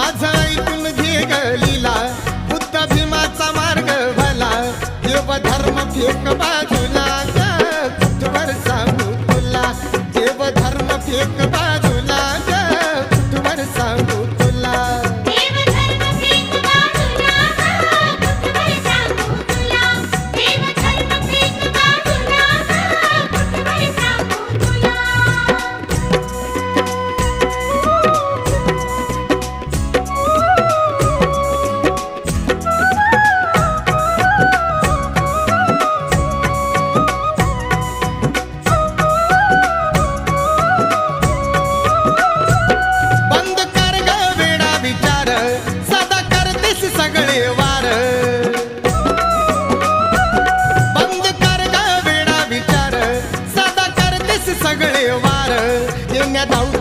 माझं ऐकून घे ग लीला, बुद्ध भीमाचा मार्ग भला, देव धर्म फेक बाजूला ग, कुठवर सांगू तुला, देव धर्म फेक बाजूला ग, कुठवर सांगू तुला. सगळे वार बंद कर ग वेडा विचार, सदा करतेस सगळे वार, येण्या धाव